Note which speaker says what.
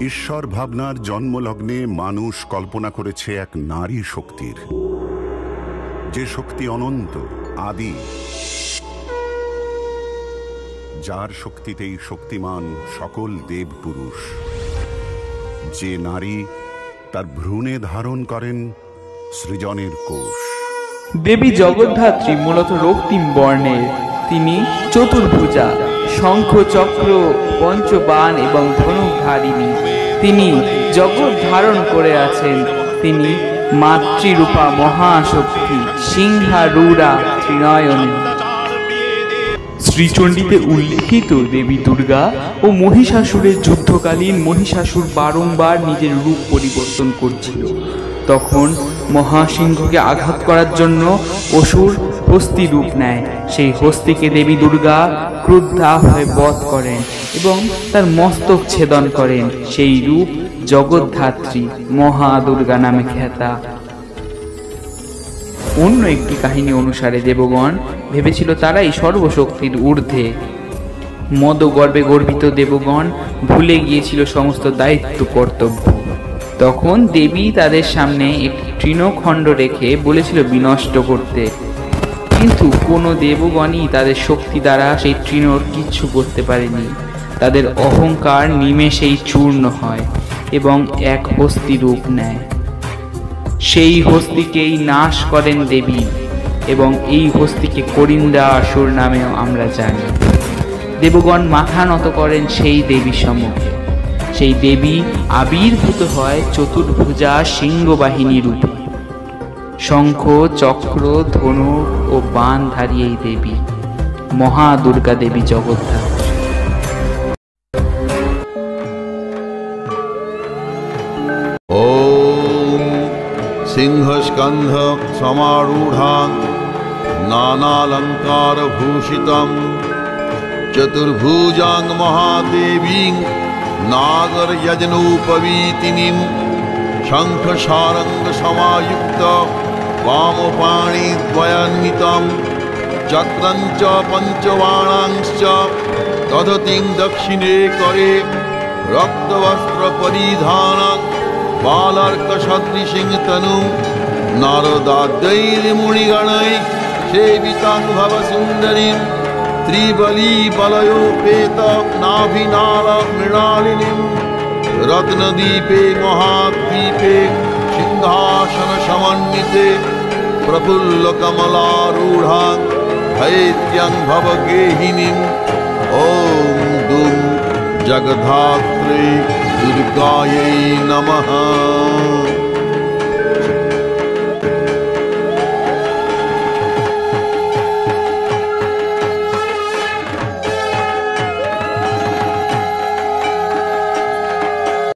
Speaker 1: ঈশ্বর ভাবনার জন্মলগ্নে মানুষ কল্পনা করেছে এক নারী শক্তির, যে শক্তি অনন্ত, আদি, যার শক্তিতেই শক্তিমান সকল দেব পুরুষ। যে নারী তার ভ্রূণে ধারণ করেন সৃজনের কোষ।
Speaker 2: দেবী জগদ্ধাত্রী মূলত রক্তিম বর্ণের। তিনি চতুর্ভুজা, শঙ্খ, চক্র, পঞ্চবাণ এবং ধনুধারিণী। তিনি জগৎ ধারণ করে আছেন। তিনি মাতৃরূপা মহাশক্তি, সিংহারূঢ়া ত্রিনয়নী। শ্রীচণ্ডীতে উল্লিখিত দেবী দুর্গা ও মহিষাসুরের যুদ্ধকালীন মহিষাসুর বারংবার নিজের রূপ পরিবর্তন করছিল। তখন মহাসিংহকে আঘাত করার জন্য অসুর হস্তি রূপ নেয়। সেই হস্তিকে দেবী দুর্গা ক্রুদ্ধা হয়ে বধ করেন এবং তার মস্তক ছেদন করেন। সেই রূপ জগদ্ধাত্রী মহা দুর্গা নামে খ্যাতা। অন্য একটি কাহিনী অনুসারে দেবগণ ভেবেছিল তারাই সর্বশক্তির ঊর্ধ্বে। মদগর্বে গর্বিত দেবগণ ভুলে গিয়েছিল সমস্ত দায়িত্ব কর্তব্য। তখন দেবী তাদের সামনে একটি তৃণখণ্ড রেখে বলেছিল বিনষ্ট করতে, কিন্তু কোনো দেবগণই তাদের শক্তি দ্বারা সেই তৃণর কিচ্ছু করতে পারেনি। তাদের অহংকার নিমেষেই চূর্ণ হয় এবং এক হস্তি রূপ নেয়। সেই হস্তিকেই নাশ করেন দেবী এবং এই হস্তিকে করিন্দা আসুর নামেও আমরা জানি। দেবগণ মাথা নত করেন সেই দেবীর সম্মুখে। সেই দেবী আবির্ভূত হয় চতুর্ভুজা সিংহবাহিনী রূপে। শঙ্খ, চক্র, ধনুক ও বাণধারী এই দেবী মহা দুর্গা দেবী জগদ্ধাত্রী।
Speaker 3: ওম সিংহস্কন্ধ সমারূঢ়াং নানালঙ্কার ভূষিতং চতুর্ভুজাং মহাদেবীং নাগর যজনোপবীতিনীম শঙ্খসারঙ্গ সমাযুক্ত বামপাণি দ্বয়ান্বিতং চক্রং চ পঞ্চবাণাংশ্চ দধতিং দক্ষিণে করে রক্তবস্ত্র পরিধানং বালার্ক সদৃশিং তনুং নারদাদ্যৈর্মুনিগণৈঃ সেবিতাং ভব সুন্দরীং ত্রিবলী বলয়োপেত নাভিনাল মৃণালিনীং রত্নদীপে মহাদ্বীপে সিংহাসন সমন্বিতে প্রফুল্ল কমলারূঢ়াং ধৈর্যং ভবগেহিনীং। ওম দুম জগদ্ধাত্রী দুর্গাयै নমঃ।